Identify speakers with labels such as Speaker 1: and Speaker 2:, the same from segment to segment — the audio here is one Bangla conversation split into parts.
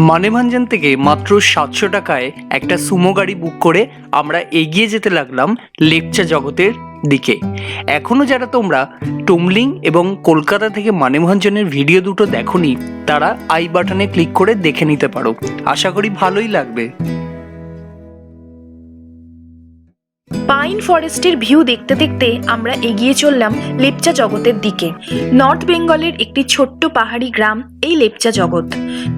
Speaker 1: মানেভাঞ্জন থেকে মাত্র 700 টাকায় একটা সুমো গাড়ি বুক করে আমরা এগিয়ে যেতে লাগলাম লেপচা জগতের দিকে। এখনো যারা তোমরা টুমলিং এবং কলকাতা থেকে মানেভাঞ্জনের ভিডিও দুটো দেখোনি, তারা আই বাটনে ক্লিক করে দেখে নিতে পারো। আশা করি ভালোই লাগবে।
Speaker 2: পাইন ফরেস্টের ভিউ দেখতে দেখতে আমরা এগিয়ে চললাম লেপচা জগতের দিকে। নর্থ বেঙ্গলের একটি ছোট্ট পাহাড়ি গ্রাম এই লেপচা জগৎ।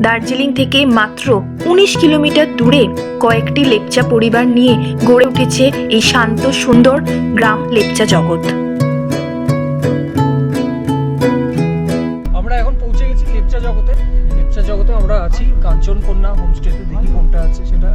Speaker 2: দার্জিলিং থেকে মাত্র 19 কিলোমিটার দূরে কয়েকটি লেপচা পরিবার নিয়ে গড়ে উঠেছে এই শান্ত সুন্দর গ্রাম লেপচা জগৎ।
Speaker 1: আমরা এখন পৌঁছে গেছি লেপচা জগতে। লেপচা জগতে আমরা আছি কাঞ্চনকন্যা হোমস্টেতে। দেখি কোনটা আছে সেটা।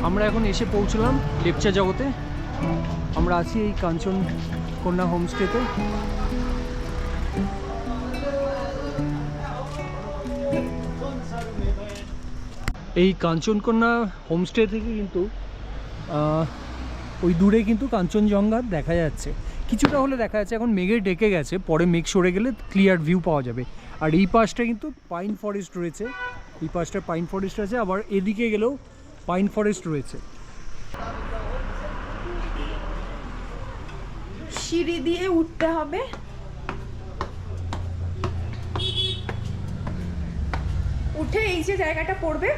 Speaker 1: আমরা এখন এসে পৌঁছলাম লেপচা জগতে। আমরা আছি এই কাঞ্চনকন্যা হোমস্টেতে। এই কাঞ্চনকন্যা হোমস্টে থেকে কিন্তু ওই দূরে কিন্তু কাঞ্চনজঙ্ঘা দেখা যাচ্ছে, কিছুটা হলে দেখা যাচ্ছে। এখন মেঘে ঢেকে গেছে, পরে মেঘ সরে গেলে ক্লিয়ার ভিউ পাওয়া যাবে। আর এই পাশটা কিন্তু পাইন ফরেস্ট রয়েছে, এই পাশটা পাইন ফরেস্ট আছে, আবার এদিকে গেলেও পাইন ফরেস্ট রয়েছে।
Speaker 2: সিঁড়ি দিয়ে উঠতে হবে। উঠে এই যে জায়গাটা পড়বে,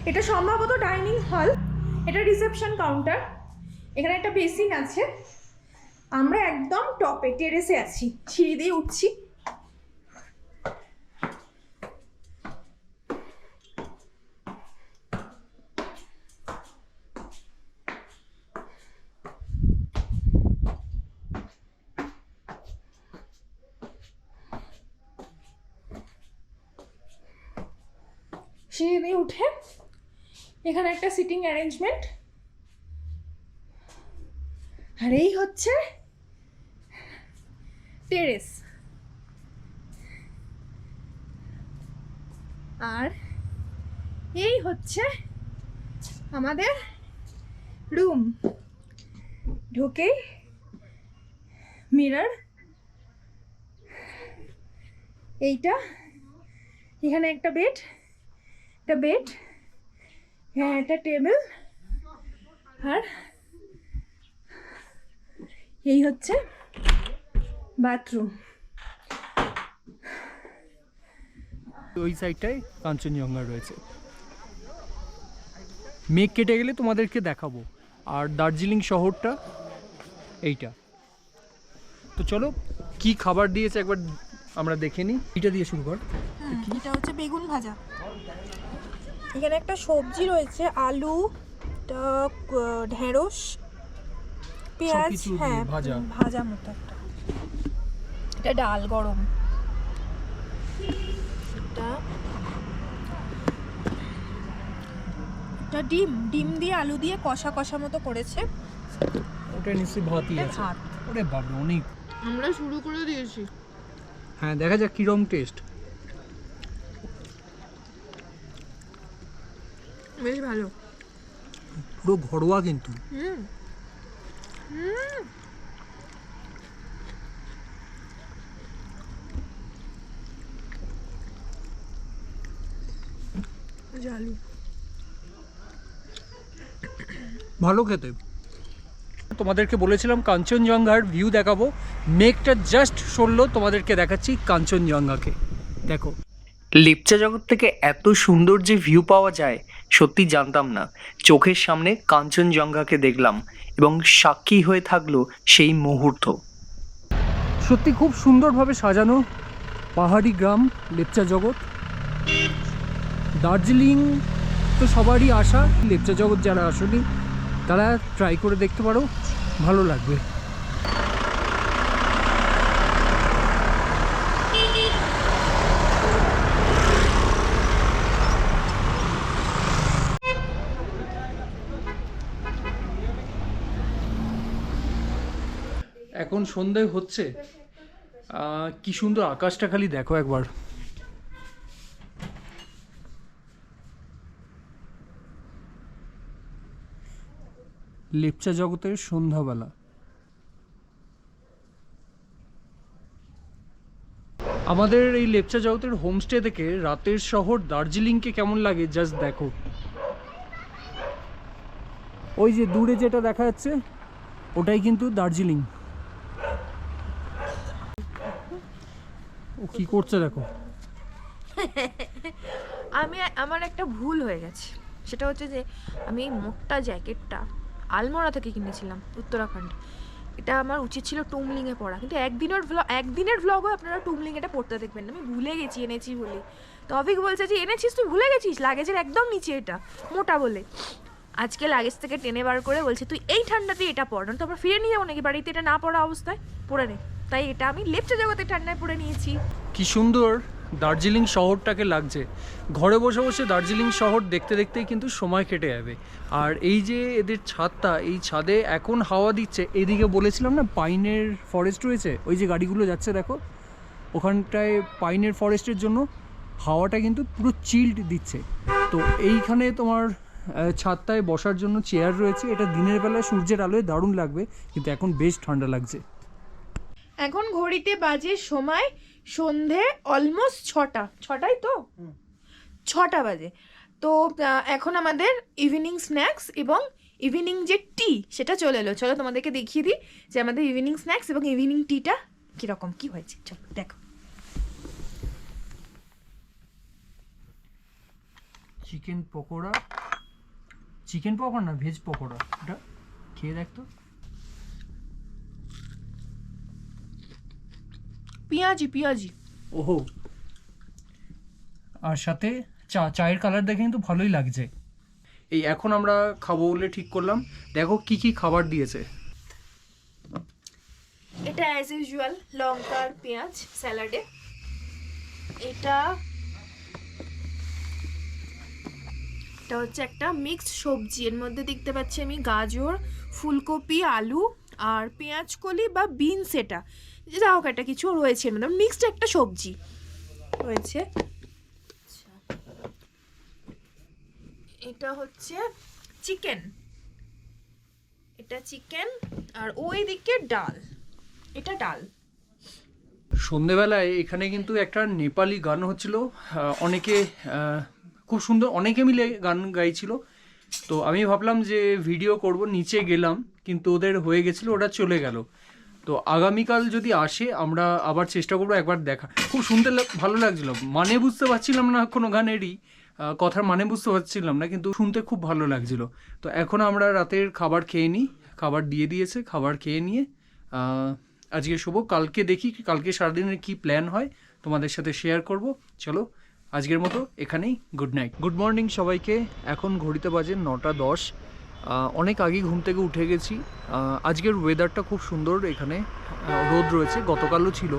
Speaker 2: এটা সম্ভবত ডাইনিং হল, এটা রিসেপশন কাউন্টার। এখানে একটা বেসিন আছে। আমরা একদম টপে টেরেসে আছি, সিঁড়ি দিয়ে উঠছি। সিঁড়ি দিয়ে উঠে এখানে একটা সিটিং অ্যারেঞ্জমেন্ট। আর এই হচ্ছে টেরেস। আর এই হচ্ছে আমাদের রুম। ঢুকেই মিরর, এইটা এখানে একটা বেড, হ্যাঁ একটা টেবিল। আর এই হচ্ছে বাথরুম।
Speaker 1: ওই সাইডটায় কাঞ্চনজঙ্ঘা রয়েছে। মেঘ কেটে গেলে তোমাদেরকে দেখাবো। আর দার্জিলিং শহরটা এইটা। তো চলো কি খাবার দিয়েছে একবার আমরা দেখে নিই। এটা দিয়ে শুরু কর।
Speaker 2: এটা হচ্ছে বেগুন ভাজা। এখানে একটা সবজি রয়েছে, আলু, ঢেঁড়স, পেঁয়াজ, হ্যাঁ ভাজা মতো একটা। এটা ডাল গরম। এটা ডিম দিয়ে আলু দিয়ে কষা কষা মতো করেছে।
Speaker 1: ওটা নিশ্চয়ই ভাতই আছে। ওরে বাবা, অনেক।
Speaker 2: আমরা শুরু করে দিয়েছি।
Speaker 1: হ্যাঁ, দেখা যাক কিরম টেস্ট।
Speaker 2: বেশ ভালো,
Speaker 1: পুরো ঘরোয়া কিন্তু। ভালো খেতে। তোমাদেরকে বলেছিলাম কাঞ্চনজঙ্ঘার ভিউ দেখাবো, মেঘটা জাস্ট সরলো, তোমাদেরকে দেখাচ্ছি কাঞ্চনজঙ্ঘাকে। দেখো, লেপচা জগৎ থেকে এত সুন্দর যে ভিউ পাওয়া যায় সত্যি জানতাম না। চোখের সামনে কাঞ্চনজঙ্ঘাকে দেখলাম এবং সাক্ষী হয়ে থাকলো সেই মুহূর্ত। সত্যি খুব সুন্দরভাবে সাজানো পাহাড়ি গ্রাম লেপচা জগৎ। দার্জিলিং তো সবারই আশা, লেপচা জগৎ যারা আসেনি তারা ট্রাই করে দেখতে পারো, ভালো লাগবে। এখন সন্ধে হচ্ছে, কি সুন্দর আকাশটা খালি দেখো একবার। লেপচা জগতের সন্ধ্যাবেলা। আমাদের এই লেপচা জগতের হোমস্টে থেকে রাতের শহর দার্জিলিংকে কেমন লাগে জাস্ট দেখো। ওই যে দূরে যেটা দেখা যাচ্ছে ওটাই কিন্তু দার্জিলিং। ও কি করছে দেখো।
Speaker 3: আমার একটা ভুল হয়ে গেছে, সেটা হচ্ছে যে আমি এই মোটা জ্যাকেটটা আলমোড়া থেকে কিনেছিলাম উত্তরাখণ্ড। এটা আমার উচিত ছিল টুমলিংয়ে পরা, কিন্তু একদিনের ভ্লগও আপনারা টুমলিং এটা পড়তে দেখবেন না। আমি ভুলে গেছি এনেছি বলে। তো অভিক বলছে যে এনেছিস তুই, ভুলে গেছিস, লাগেজের একদম নিচে এটা মোটা বলে। আজকে লাগেজ থেকে টেনে বার করে বলছে তুই এই ঠান্ডাতে এটা পর, না তো আবার ফিরে নিয়ে যাবো নাকি বাড়িতে এটা না পড়া অবস্থায়, পরে নে। তাই এটা আমি লেপচা জগতের ঠান্ডায় পরে নিয়েছি।
Speaker 1: কি সুন্দর দার্জিলিং শহরটাকে লাগছে। ঘরে বসে বসে দার্জিলিং শহর দেখতে দেখতেই কিন্তু সময় কেটে যাবে। আর এই যে এদের ছাদটা, এই ছাদে এখন হাওয়া দিচ্ছে। এইদিকে বলেছিলাম না পাইনের ফরেস্ট রয়েছে, ওই যে গাড়িগুলো যাচ্ছে দেখো, ওখানটায় পাইনের ফরেস্টের জন্য হাওয়াটা কিন্তু পুরো চিল্ড দিচ্ছে। তো এইখানে তোমার ছাদটায় বসার জন্য চেয়ার রয়েছে। এটা দিনের বেলায় সূর্যের আলোয় দারুণ লাগবে, কিন্তু এখন বেশ ঠান্ডা লাগছে।
Speaker 3: এখন ঘড়িতে বাজে সময় সন্ধে অলমোস্ট 6টাই তো 6টা বাজে। তো এখন আমাদের ইভিনিং স্ন্যাক্স এবং ইভিনিং যে টি সেটা চলে এলো। চলো তোমাদেরকে দেখিয়ে দিই যে আমাদের ইভিনিং স্ন্যাক্স এবং ইভিনিং টিটা কীরকম কী হয়েছে। চলো দেখো।
Speaker 1: চিকেন পকোড়া না ভেজ পকোড়া, এটা খেয়ে দেখতো।
Speaker 3: পেঁয়াজি
Speaker 1: ওহো, আর সাথে চায়ের কালার দেখে কিন্তু ভালোই লাগছে। এই এখন আমরা খাবো বলে ঠিক করলাম। দেখো কি কি খাবার দিয়েছে।
Speaker 3: এটা অ্যাজ ইউজুয়াল লঙ্কা আর পেঁয়াজ স্যালাডে। এটা হচ্ছে একটা মিক্সড সবজি। এর মধ্যে দেখতে পাচ্ছি আমি গাজর, ফুলকপি, আলু আর পেঁয়াজ কলি বা বিনস, এটা যা হোক একটা কিছু রয়েছে এর মধ্যে, মিক্সড একটা সবজি রয়েছে। এটা হচ্ছে চিকেন, এটা চিকেন, আর ওইদিকে ডাল, এটা ডাল।
Speaker 1: সন্ধেবেলায় এখানে কিন্তু একটা নেপালি গান হচ্ছিল। অনেকে খুব সুন্দর, অনেকে মিলে গান গাইছিল। তো আমি ভাবলাম যে ভিডিও করব, নিচে গেলাম, কিন্তু ওদের হয়ে গেছিলো, ওরা চলে গেল। তো আগামীকাল যদি আসে আমরা আবার চেষ্টা করবো একবার দেখা। খুব শুনতে ভালো লাগছিল, মানে বুঝতে পারছিলাম না কোনো গানেরই কথার মানে বুঝতে পারছিলাম না, কিন্তু শুনতে খুব ভালো লাগছিল। তো এখন আমরা রাতের খাবার খেয়ে নিই, খাবার দিয়ে দিয়েছে, খাবার খেয়ে নিয়ে আজকে শুভ, কালকে দেখি কালকে সারাদিনের কি প্ল্যান হয় তোমাদের সাথে শেয়ার করব। চলো আজকের মতো এখানেই, গুড নাইট, গুড মর্নিং সবাইকে। এখন ঘড়িতে বাজে 9:10। অনেক আগে ঘুম থেকে উঠে গেছি। আজকের ওয়েদারটা খুব সুন্দর, এখানে রোদ রয়েছে, গতকালও ছিল।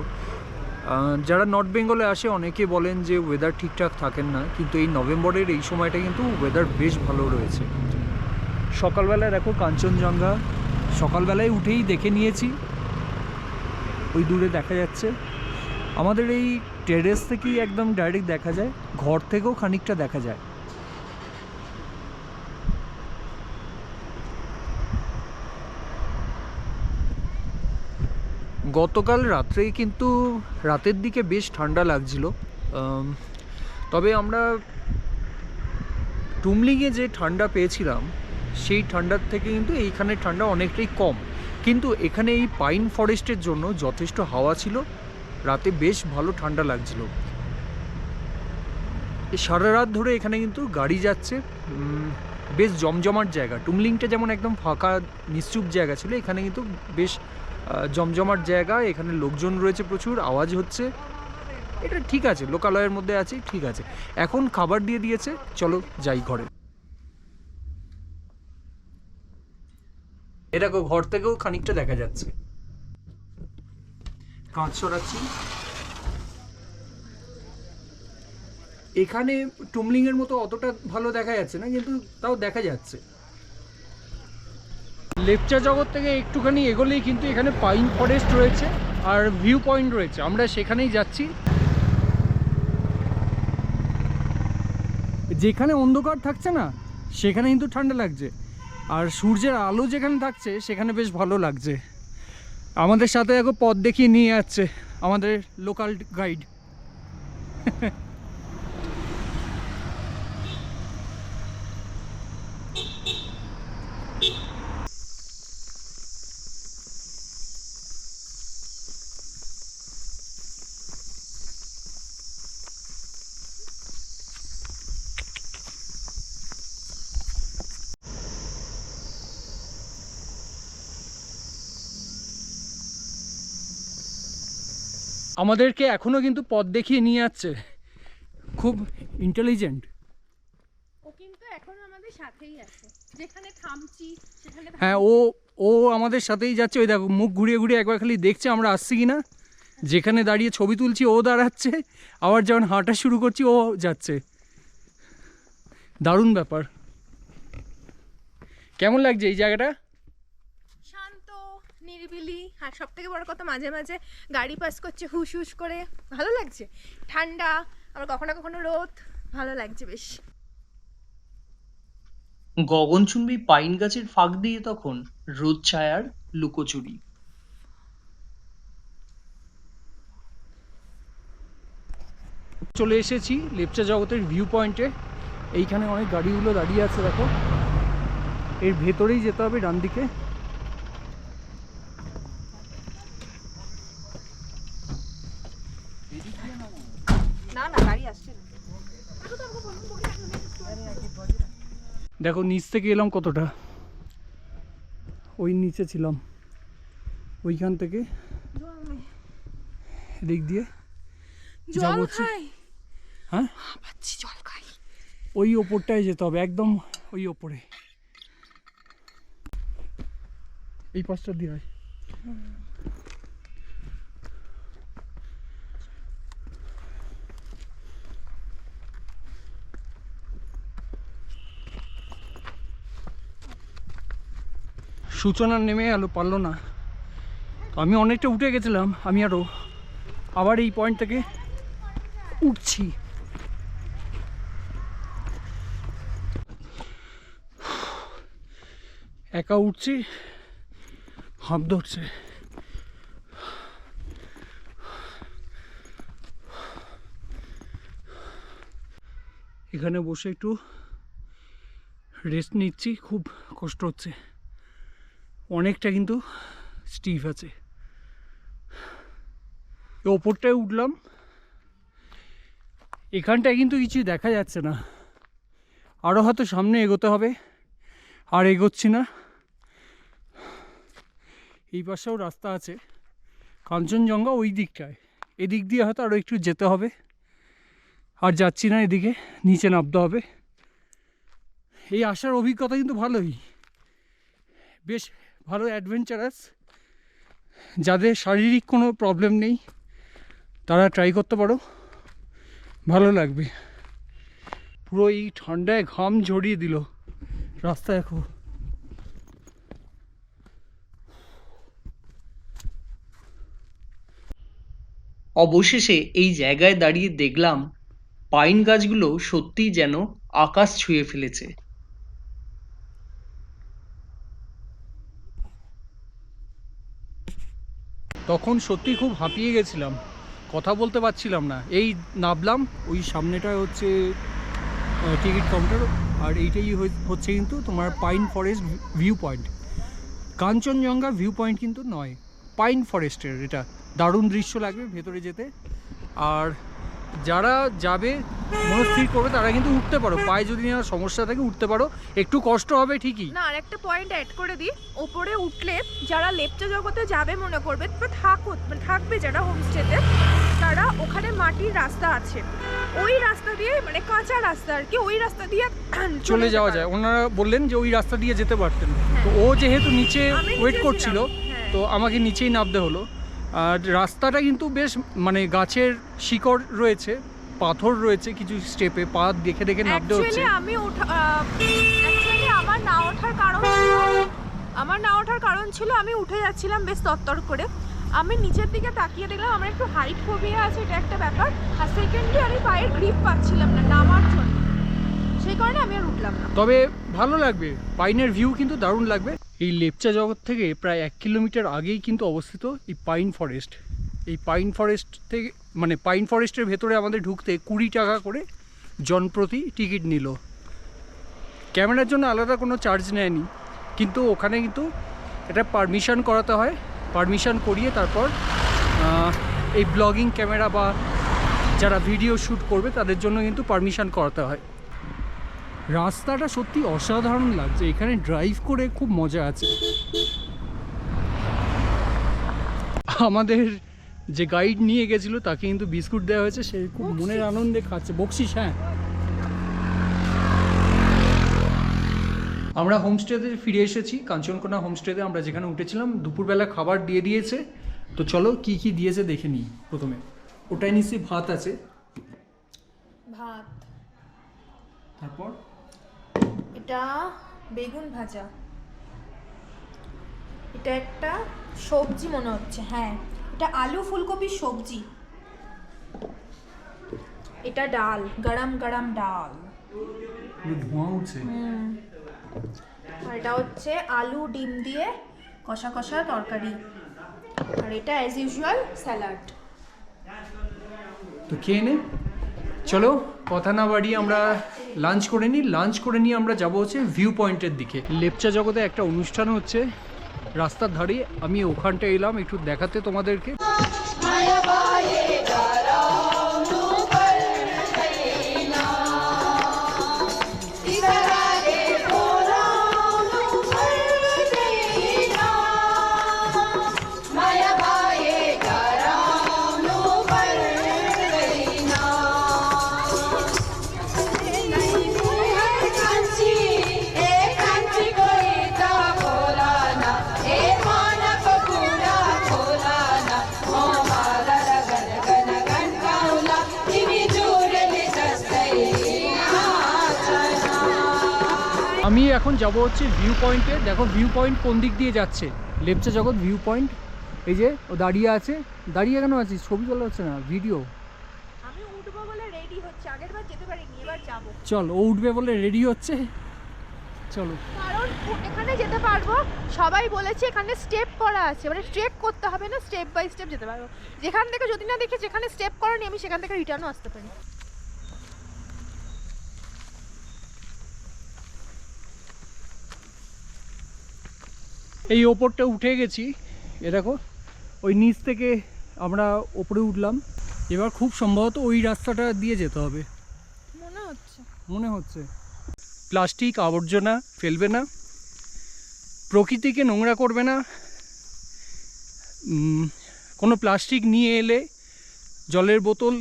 Speaker 1: যারা নর্থ বেঙ্গলে আসে অনেকে বলেন যে ওয়েদার ঠিকঠাক থাকেন না, কিন্তু এই নভেম্বরের এই সময়টা কিন্তু ওয়েদার বেশ ভালো রয়েছে। সকালবেলায় দেখো কাঞ্চনজঙ্ঘা, সকালবেলায় উঠেই দেখে নিয়েছি, ওই দূরে দেখা যাচ্ছে। আমাদের এই টেরেস থেকেই একদম ডাইরেক্ট দেখা যায়, ঘর থেকেও খানিকটা দেখা যায়। গতকাল রাত্রেই কিন্তু রাতের দিকে বেশ ঠান্ডা লাগছিল। তবে আমরা টুমলিংয়ে যে ঠান্ডা পেয়েছিলাম সেই ঠান্ডার থেকে কিন্তু এইখানে ঠান্ডা অনেকটাই কম। কিন্তু এখানে এই পাইন ফরেস্টের জন্য যথেষ্ট হাওয়া ছিল, রাতে বেশ ভালো ঠান্ডা লাগছিল। সারা রাত ধরে এখানে কিন্তু গাড়ি যাচ্ছে, বেশ জমজমাট জায়গা। টুমলিংটা যেমন একদম ফাঁকা নিশ্চুপ জায়গা ছিল, এখানে কিন্তু বেশ জমজমাট জায়গা, এখানে লোকজন রয়েছে প্রচুর, আওয়াজ হচ্ছে। এটা ঠিক আছে, লোকালয়ের মধ্যে আছি, ঠিক আছে। এখন খাবার দিয়ে দিয়েছে, চলো যাই ঘরে। এরকম ঘর থেকেও খানিকটা দেখা যাচ্ছে, কাঁচ সরাচ্ছি। এখানে টুমলিংয়ের মতো অতটা ভালো দেখা যাচ্ছে না, কিন্তু তাও দেখা যাচ্ছে। লেপচা জগৎ থেকে একটুখানি এগোলেই কিন্তু এখানে পাইন ফরেস্ট রয়েছে। আর ভিউ পয়েন্ট রয়েছে, আমরা সেখানেই যাচ্ছি। যেখানে অন্ধকার থাকছে না সেখানে কিন্তু ঠান্ডা লাগছে, আর সূর্যের আলো যেখানে থাকছে সেখানে বেশ ভালো লাগছে। আমাদের সাথে এখন পথ দেখিয়ে নিয়ে যাচ্ছে আমাদের লোকাল গাইড। আমাদেরকে এখনো কিন্তু পথ দেখিয়ে নিয়ে যাচ্ছে, খুব ইন্টেলিজেন্ট।
Speaker 3: ও কিন্তু এখনো আমাদের সাথেই আছে, যেখানে থামছি সেখানে
Speaker 1: হ্যাঁ, ও আমাদের সাথেই যাচ্ছে। ওই দেখো মুখ ঘুরিয়ে ঘুরিয়ে একবার খালি দেখছে আমরা আসছি কি না। যেখানে দাঁড়িয়ে ছবি তুলছি ও দাঁড়াচ্ছে, আবার যখন হাঁটা শুরু করছি ও যাচ্ছে। দারুণ ব্যাপার। কেমন লাগছে এই জায়গাটা?
Speaker 3: শান্ত নিরিবিলি, আর সব থেকে বড় কথা মাঝে মাঝে গাড়ি পাস করছে হুস হুস করে, ভালো লাগছে। ঠান্ডা, আবার কখনো কখনো রোদ, ভালো লাগছে বেশ।
Speaker 1: গগনচুম্বী পাইন গাছের ফাঁক দিয়ে তখন রোদ ছায়ার লুকোচুরি। চলে এসেছি লেপচা জগতের ভিউ পয়েন্টে। এইখানে অনেক গাড়িগুলো দাঁড়িয়ে আছে, দেখো। এর ভেতরেই যেতে হবে, ডান দিকে।
Speaker 3: না না, গাড়ি আসছে না।
Speaker 1: দেখো নিচ থেকে এলাম কতটা, ওই নিচে ছিলাম, ওইখান থেকে এদিক দিয়ে
Speaker 3: জল খাই,
Speaker 1: হ্যাঁ
Speaker 3: পাচ্ছি, জল খাই।
Speaker 1: ওই ওপরটায় যেতে হবে, একদম ওই ওপরে। এই পাশটা দিয়ে হয়। সূচনা নেমে গেল, পারলো না। আমি অনেকটা উঠে গেছিলাম, আমি আবার এই পয়েন্ট থেকে উঠছি। একা উঠছি, হাঁপ ধরছে। এখানে বসে একটু রেস্ট নিচ্ছি, খুব কষ্ট হচ্ছে, অনেকটা কিন্তু স্টিফ আছে। ওপরটায় উঠলাম, এখানটায় কিন্তু কিছু দেখা যাচ্ছে না, আরও হয়তো সামনে এগোতে হবে, আর এগোচ্ছি না। এই পাশেও রাস্তা আছে, কাঞ্চনজঙ্ঘা ওই দিকটায়, এদিক দিয়ে হয়তো আরও একটু যেতে হবে, আর যাচ্ছি না, এদিকে নিচে নামতে হবে। এই আসার অভিজ্ঞতা কিন্তু ভালোই, বেশ ভালো অ্যাডভেঞ্চারাস। যাদের শারীরিক কোনো প্রবলেম নেই তারা ট্রাই করতে পারো, ভালো লাগবে। পুরো এই ঠান্ডায় ঘাম ঝরিয়ে দিল রাস্তা। এখন অবশেষে এই জায়গায় দাঁড়িয়ে দেখলাম পাইন গাছগুলো সত্যিই যেন আকাশ ছুঁয়ে ফেলেছে। তখন সত্যি খুব হাঁপিয়ে গেছিলাম, কথা বলতে পারছিলাম না। এই নামলাম, ওই সামনেটায় হচ্ছে টিকিট কাউন্টার, আর এইটাই হচ্ছে কিন্তু তোমার pine forest view point. Kanchenjunga view point কিন্তু নয়, পাইন ফরেস্টের। এটা দারুণ দৃশ্য লাগবে ভেতরে যেতে। আর যারা যাবে মনস্থির করবে তারা কিন্তু উঠতে পারো, পায়ে যদি না সমস্যা থাকে উঠতে পারো, একটু কষ্ট হবে ঠিকই।
Speaker 3: না, আর একটা পয়েন্ট অ্যাড করে দিই, ওপরে উঠলে যারা লেপচা জগতে যাবে মনে করবে বা থাকবে যারা হোমস্টেতে, তারা ওখানে মাটির রাস্তা আছে, ওই রাস্তা দিয়ে, মানে কাঁচা রাস্তা আর কি, ওই রাস্তা দিয়ে
Speaker 1: চলে যাওয়া যায়। ওনারা বললেন যে ওই রাস্তা দিয়ে যেতে পারতেন। তো ও যেহেতু নিচে ওয়েট করছিল, তো আমাকে নিচেই নামতে হলো। আর রাস্তাটা কিন্তু বেশ, মানে গাছের শিকড় রয়েছে, পাথর রয়েছে, কিছু স্টেপে পা দেখে দেখে নামতে হচ্ছে।
Speaker 3: অ্যাকচুয়ালি আমার না ওঠার কারণ ছিল আমি উঠে যাচ্ছিলাম বেশ তরতর করে। আমি নিচের দিকে তাকিয়ে দেখলাম আমার একটু হাইট ফোবিয়া আছে, এটা একটা ব্যাপার। আর সেকেন্ডলি আমি পায়ের গ্রিপ পাচ্ছিলাম না নামার জন্য, সেই কারণে আমি আর উঠলাম না।
Speaker 1: তবে ভালো লাগবে, পাইনের ভিউ কিন্তু দারুণ লাগবে। এই লেপচা জগৎ থেকে প্রায় 1 কিলোমিটার আগেই কিন্তু অবস্থিত এই পাইন ফরেস্ট। এই পাইন ফরেস্ট থেকে মানে পাইন ফরেস্টের ভেতরে আমাদের ঢুকতে 20 টাকা করে জনপ্রতি টিকিট নিল। ক্যামেরার জন্য আলাদা কোনো চার্জ নেয়নি, কিন্তু ওখানে কিন্তু এটা পারমিশন করাতে হয়। পারমিশন করিয়ে তারপর এই ব্লগিং ক্যামেরা বা যারা ভিডিও শ্যুট করবে তাদের জন্য কিন্তু পারমিশন করাতে হয়। রাস্তাটা সত্যি অসাধারণ লাগছে, এখানে ড্রাইভ করে খুব মজা আছে। আমাদের যে গাইড নিয়ে গেছিলো তাকে কিন্তু বিস্কুট দেওয়া হয়েছে, সে খুব মনের আনন্দে খাচ্ছে। বকশিস, হ্যাঁ। আমরা হোমস্টেতে ফিরে এসেছি, কাঞ্চনকোনা হোমস্টেতে আমরা যেখানে উঠেছিলাম। দুপুরবেলা খাবার দিয়ে দিয়েছে, তো চলো কি কি দিয়েছে দেখে নিই। প্রথমে ওটাই নিশ্চয়ই ভাত আছে,
Speaker 3: ভাত,
Speaker 1: তারপর
Speaker 3: এটা বেগুন ভাজা, এটা একটা সবজি মনে হচ্ছে, হ্যাঁ এটা আলু ফুলকপির সবজি, এটা ডাল, গরম গরম ডাল,
Speaker 1: ধোঁয়া উঠছে।
Speaker 3: আর এটা হচ্ছে আলু ডিম দিয়ে কষা কষা তরকারি, আর এটা অ্যাজ ইউজুয়াল স্যালাড।
Speaker 1: তো খেয়ে নে, চলো কথা না বাড়িয়ে আমরা লাঞ্চ করে নিই। লাঞ্চ করে নিয়ে আমরা যাবো হচ্ছে ভিউ পয়েন্টের দিকে। লেপচা জগতে একটা অনুষ্ঠান হচ্ছে রাস্তার ধারে, আমি ওখানটা এলাম একটু দেখাতে তোমাদেরকে। আমি এখন যাব হচ্ছে ভিউ পয়েন্টে। দেখো ভিউ পয়েন্ট কোন দিক দিয়ে যাচ্ছে, লেপচা জগৎ ভিউ পয়েন্ট। এই যে ও দাঁড়িয়ে আছে, দাঁড়িয়ে কেন আছিস? ছবি তোলা হচ্ছে না, ভিডিও।
Speaker 3: আমি উঠবো বলে রেডি হচ্ছে, আগের বার যেতে পারিনি, এবার যাবো।
Speaker 1: চল, ও উঠবে বলে রেডি হচ্ছে, চলো।
Speaker 3: কারণ এখানে যেতে পারবো, সবাই বলেছে এখানে স্টেপ করা আছে, মানে ট্রেক করতে হবে না, স্টেপ বাই স্টেপ যেতে পারবো। যেখান থেকে যদি না দেখি যেখানে স্টেপ করানি, আমি সেখান থেকে রিটার্নও আসতে পারি।
Speaker 1: এই ওপরটা উঠে গেছি, এ দেখো ওই নিচ থেকে আমরা ওপরে উঠলাম। এবার খুব সম্ভবত ওই রাস্তাটা দিয়ে যেতে হবে মনে হচ্ছে। প্লাস্টিক আবর্জনা ফেলবে না, প্রকৃতিকে নোংরা করবে না। কোনো প্লাস্টিক নিয়ে এলে, জলের বোতল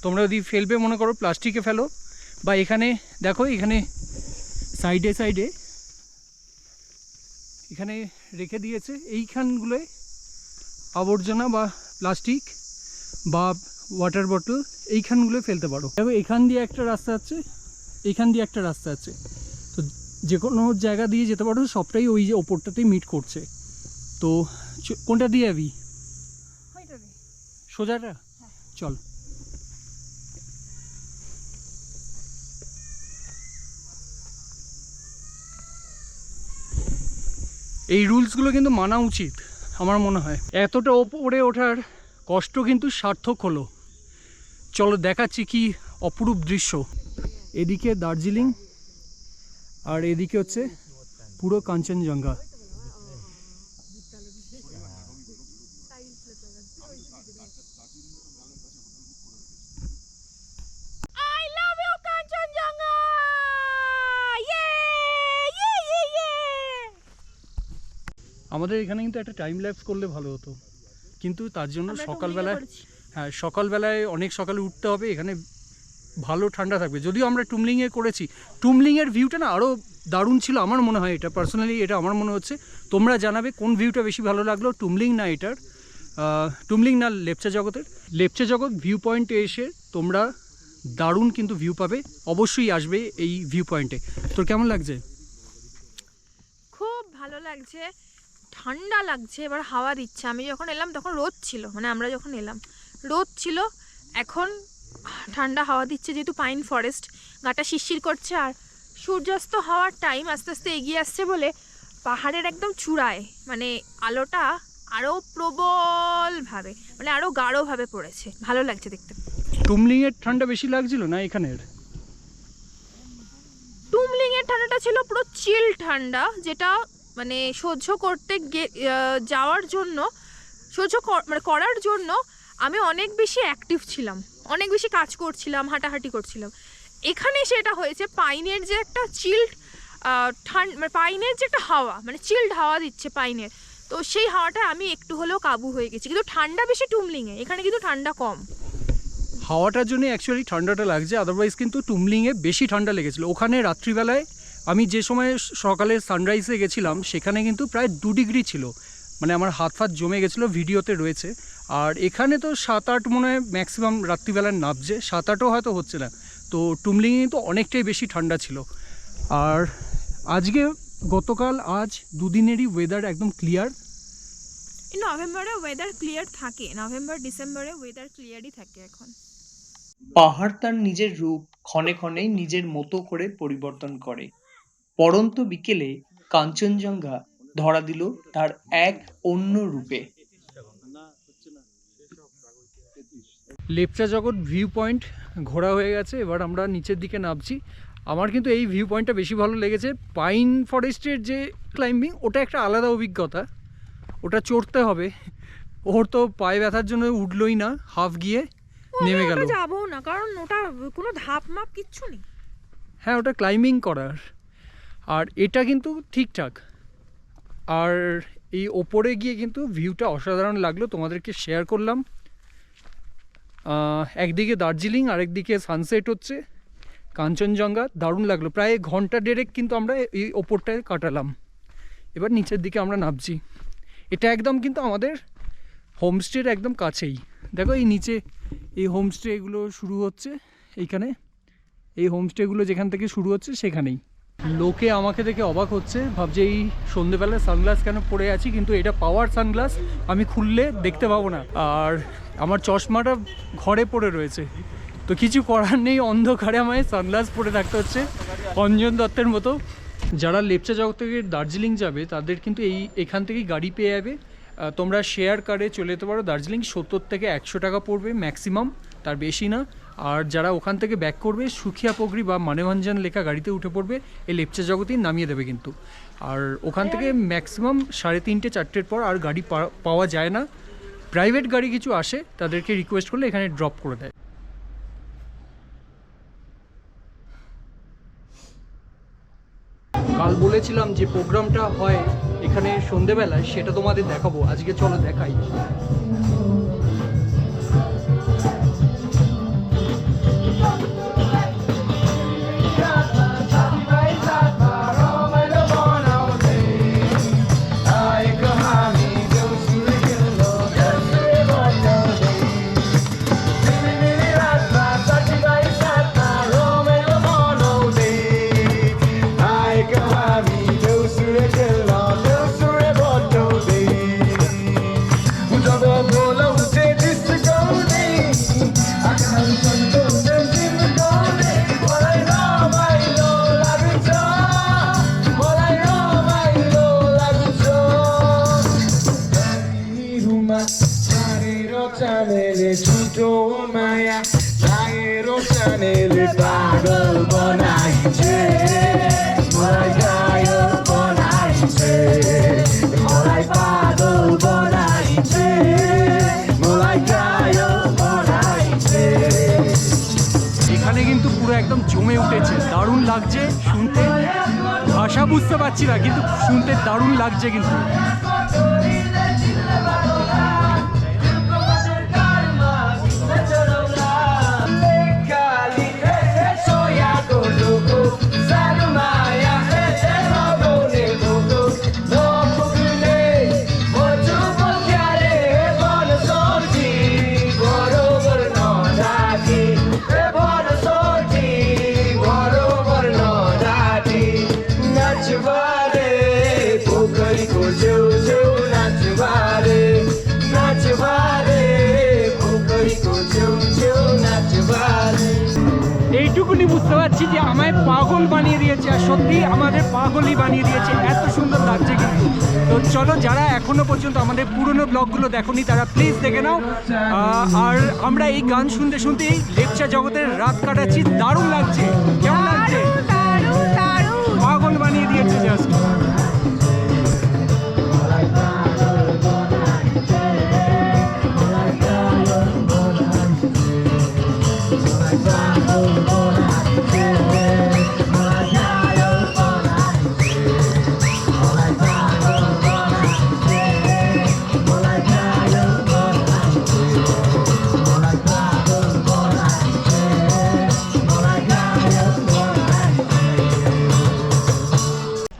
Speaker 1: তোমরা যদি ফেলবে মনে করো প্লাস্টিকে ফেলো, বা এখানে দেখো এখানে সাইডে সাইডে এখানে রেখে দিয়েছে, এইখানগুলোয় আবর্জনা বা প্লাস্টিক বা ওয়াটার বটল এইখানগুলোয় ফেলতে পারো। দেখো এখান দিয়ে একটা রাস্তা আছে, এইখান দিয়ে একটা রাস্তা আছে, তো যে কোনো জায়গা দিয়ে যেতে পারো, সবটাই ওই যে ওপরটাতেই মিট করছে। তো কোনটা দিয়ে যাবি? সোজাটা? চল। এই রুলসগুলো কিন্তু মানা উচিত আমার মনে হয়। এতটা ওপরে ওঠার কষ্ট কিন্তু সার্থক হলো। চলো দেখাচ্ছি কি অপরূপ দৃশ্য। এদিকে দার্জিলিং আর এদিকে হচ্ছে পুরো কাঞ্চনজঙ্ঘা। আমাদের এখানে কিন্তু একটা টাইম ল্যাপস করলে ভালো হতো, কিন্তু তার জন্য সকালবেলায়, হ্যাঁ সকালবেলায় অনেক সকালে উঠতে হবে। এখানে ভালো ঠান্ডা থাকবে। যদিও আমরা টুমলিংয়ে করেছি, টুমলিংয়ের ভিউটা না আরও দারুণ ছিল আমার মনে হয়। এটা পার্সোনালি এটা আমার মনে হচ্ছে। তোমরা জানাবে কোন ভিউটা বেশি ভালো লাগলো, টুমলিং না এটার, টুমলিং না লেপচা জগতের। লেপচা জগৎ ভিউ পয়েন্টে এসে তোমরা দারুণ কিন্তু ভিউ পাবে, অবশ্যই আসবে এই ভিউ পয়েন্টে। তোর কেমন লাগছে?
Speaker 3: খুব ভালো লাগছে। ঠান্ডা লাগছে, এবার হাওয়া দিচ্ছে। আমি যখন এলাম তখন রোদ ছিল, মানে আমরা যখন এলাম রোদ ছিল, এখন ঠান্ডা হাওয়া দিচ্ছে যেহেতু পাইন ফরেস্ট, গাটা শিরশির করছে। আর সূর্যাস্ত হওয়ার টাইম আস্তে আস্তে এগিয়ে আসছে বলে পাহাড়ের একদম চূড়ায় মানে আলোটা আরও প্রবলভাবে, মানে আরও গাঢ়ভাবে পড়েছে, ভালো লাগছে দেখতে।
Speaker 1: টুমলিংয়ের ঠান্ডা বেশি লাগছিল না এখানের?
Speaker 3: টুমলিংয়ের ঠান্ডাটা ছিল পুরো চিল ঠান্ডা, যেটা মানে সহ্য করতে যাওয়ার জন্য মানে করার জন্য আমি অনেক বেশি অ্যাক্টিভ ছিলাম, অনেক বেশি কাজ করছিলাম, হাঁটাহাঁটি করছিলাম। এখানে সেটা হয়েছে পাইনের যে একটা চিল্ড মানে পাইনের যে একটা হাওয়া, মানে চিল্ড হাওয়া দিচ্ছে পাইনের, তো সেই হাওয়াটা আমি একটু হলেও কাবু হয়ে গেছি। কিন্তু ঠান্ডা বেশি টুমলিংয়ে, এখানে কিন্তু ঠান্ডা কম।
Speaker 1: হাওয়াটার জন্য অ্যাকচুয়ালি ঠান্ডাটা লাগছে, আদারওয়াইজ কিন্তু টুমলিংয়ে বেশি ঠান্ডা লেগেছিলো। ওখানে রাত্রিবেলায় আমি যে সময় সকালে সানরাইজে গেছিলাম সেখানে কিন্তু প্রায় 2 ডিগ্রি ছিল, মানে আমার হাত ফাত জমে গেছিলো, ভিডিওতে রয়েছে। আর এখানে তো 7-8 মনে হয় ম্যাক্সিমাম রাত্রিবেলায় নামছে, 7-8ও হয়তো হচ্ছে না। তো টুমলিংয়ে তো অনেকটাই বেশি ঠান্ডা ছিল। আর আজকে গতকাল আজ 2 দিনেরই ওয়েদার একদম ক্লিয়ার।
Speaker 3: নভেম্বরে ওয়েদার ক্লিয়ার থাকে, নভেম্বর ডিসেম্বরে ওয়েদার ক্লিয়ারই থাকে এখন।
Speaker 1: পাহাড় তার নিজের রূপ ক্ষণে ক্ষণে নিজের মতো করে পরিবর্তন করে। পড়ন্ত বিকেলে কাঞ্চনজঙ্ঘা ধরা দিল তার এক অন্য রূপে। লেপচা জগৎ ভিউ পয়েন্ট ঘোরা হয়ে গেছে, এবার আমরা নিচের দিকে নামছি। আমার কিন্তু এই ভিউ পয়েন্টটা বেশি ভালো লেগেছে। পাইন ফরেস্টের যে ক্লাইম্বিং, ওটা একটা আলাদা অভিজ্ঞতা, ওটা চড়তে হবে। ওর তো পায়ে ব্যথার জন্য উঠলই না, হাফ গিয়ে নেমে গেল।
Speaker 3: যাবো না, কারণ ওটা কোনো ধাপ মাপ কিচ্ছু নেই।
Speaker 1: হ্যাঁ, ওটা ক্লাইম্বিং করার। আর এটা কিন্তু ঠিকঠাক। আর এই ওপরে গিয়ে কিন্তু ভিউটা অসাধারণ লাগলো, তোমাদেরকে শেয়ার করলাম। একদিকে দার্জিলিং, আরেকদিকে সানসেট হচ্ছে, কাঞ্চনজঙ্ঘা দারুণ লাগলো। প্রায় ঘন্টা দেড়েক কিন্তু আমরা এই ওপরটায় কাটালাম। এবার নিচের দিকে আমরা নামছি। এটা একদম কিন্তু আমাদের হোমস্টের একদম কাছেই। দেখো এই নিচে এই হোমস্টেগুলো শুরু হচ্ছে, এইখানে এই হোমস্টেগুলো যেখান থেকে শুরু হচ্ছে সেখানেই। লোকে আমাকে দেখে অবাক হচ্ছে, ভাবছে এই সন্ধেবেলায় সানগ্লাস কেন পরে আছি, কিন্তু এটা পাওয়ার সানগ্লাস, আমি খুললে দেখতে পাবো না। আর আমার চশমাটা ঘরে পড়ে রয়েছে, তো কিছু করার নেই, অন্ধকারে আমায় সানগ্লাস পরে থাকতে হচ্ছে অঞ্জন দত্তের মতো। যারা লেপচা জগৎ থেকে দার্জিলিং যাবে তাদের কিন্তু এখান থেকেই গাড়ি পেয়ে যাবে। তোমরা শেয়ার কারে চলে যেতে পারো। দার্জিলিং 70 থেকে 100 টাকা পড়বে ম্যাক্সিমাম, তার বেশি না। আর যারা ওখান থেকে ব্যাক করবে সুখিয়া পগরি বা মানেভঞ্জন লেখা গাড়িতে উঠে পড়বে, এই লেপচা জগতেই নামিয়ে দেবে কিন্তু। আর ওখান থেকে ম্যাক্সিমাম 3:30-4টের পর আর গাড়ি পাওয়া যায় না। প্রাইভেট গাড়ি কিছু আসে, তাদেরকে রিকোয়েস্ট করলে এখানে ড্রপ করে দেয়। কাল বলেছিলাম যে প্রোগ্রামটা হয় এখানে সন্ধেবেলায়, সেটা তোমাদের দেখাবো, আজকে চলো দেখাই।
Speaker 4: Chuto maya, jairo chanel pagal banai che, malai jairo banai che, malai pagal banai che, malai jairo banai che।
Speaker 1: এখানে কিন্তু পুরো একদম জমে উঠেছে, দারুণ লাগছে শুনতে। ভাষা বুঝতে পারছি না, কিন্তু শুনতে দারুণ লাগছে কিন্তু।
Speaker 4: Pokhari ko cheu cheu ছুঁচো নাচবারে।
Speaker 1: এইটুকুনি বুঝতে পারছি যে আমায় পাগল বানিয়ে দিয়েছে, আর সত্যি আমাদের পাগলই বানিয়ে দিয়েছে, এত সুন্দর লাগছে কিন্তু। তো চলো, যারা এখনো পর্যন্ত আমাদের পুরনো ব্লগগুলো দেখোনি তারা প্লিজ দেখে নাও। আর আমরা এই গান শুনতে শুনতেই লেপচা জগতের রাত কাটাচ্ছি, দারুণ লাগছে। কেমন লাগছে?
Speaker 3: দারুণ দারুণ।
Speaker 1: পাগল বানিয়ে দিয়েছে জাস্ট।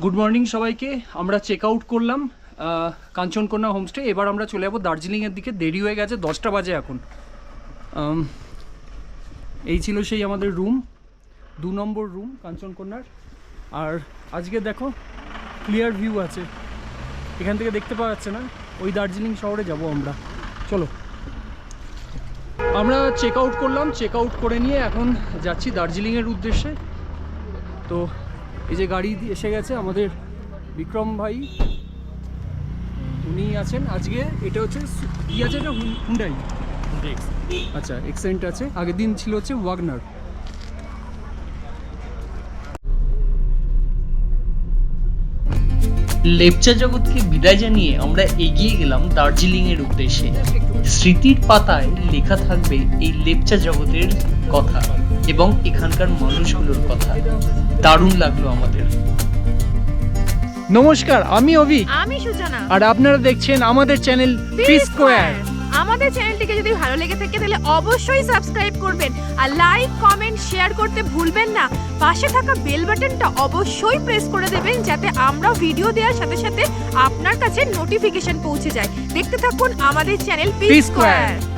Speaker 1: গুড মর্নিং সবাইকে। আমরা চেক আউট করলাম কাঞ্চনকন্যা হোমস্টে। এবার আমরা চলে যাবো দার্জিলিংয়ের দিকে। দেরি হয়ে গেছে, 10টা বাজে এখন। এই ছিল সেই আমাদের রুম, 2 নম্বর রুম কাঞ্চনকন্যার। আর আজকে দেখো ক্লিয়ার ভিউ আছে, এখান থেকে দেখতে পাওয়া যাচ্ছে না। ওই দার্জিলিং শহরে যাব আমরা। চলো, আমরা চেক আউট করলাম। চেক আউট করে নিয়ে এখন যাচ্ছি দার্জিলিংয়ের উদ্দেশ্যে। তো এই যে গাড়ি এসে গেছে, আমাদের বিক্রম ভাই উনি আছেন আজকে। এটা হচ্ছে কি আছে, এটা হুন্ডাই, আচ্ছা এক্সেন্ট আছে। আগের দিন ছিল হচ্ছে ওয়াগনার।
Speaker 5: লেপচা জগৎকে বিদায় জানিয়ে আমরা এগিয়ে গেলাম দার্জিলিং এর উদ্দেশ্যে। স্মৃতির পাতায় লেখা থাকবে এই লেপচা জগতের কথা এবং এখানকার মানুষগুলোর কথা। দারুণ লাগলো আমাদের।
Speaker 1: নমস্কার, আমি অভিক,
Speaker 3: আমি সূচনা।
Speaker 1: আর আপনারা দেখছেন আমাদের চ্যানেল পি স্কোয়ার।
Speaker 3: আমাদের চ্যানেলটিকে যদি ভালো লেগে থাকে তাহলে অবশ্যই সাবস্ক্রাইব করবেন, আর লাইক কমেন্ট শেয়ার করতে ভুলবেন না। পাশে থাকা বেল বাটনটা অবশ্যই প্রেস করে দেবেন, যাতে আমরা ভিডিও দেওয়ার সাথে সাথে আপনার কাছে নোটিফিকেশন পৌঁছে যায়। দেখতে থাকুন আমাদের channel P
Speaker 1: P
Speaker 3: square.
Speaker 1: Square.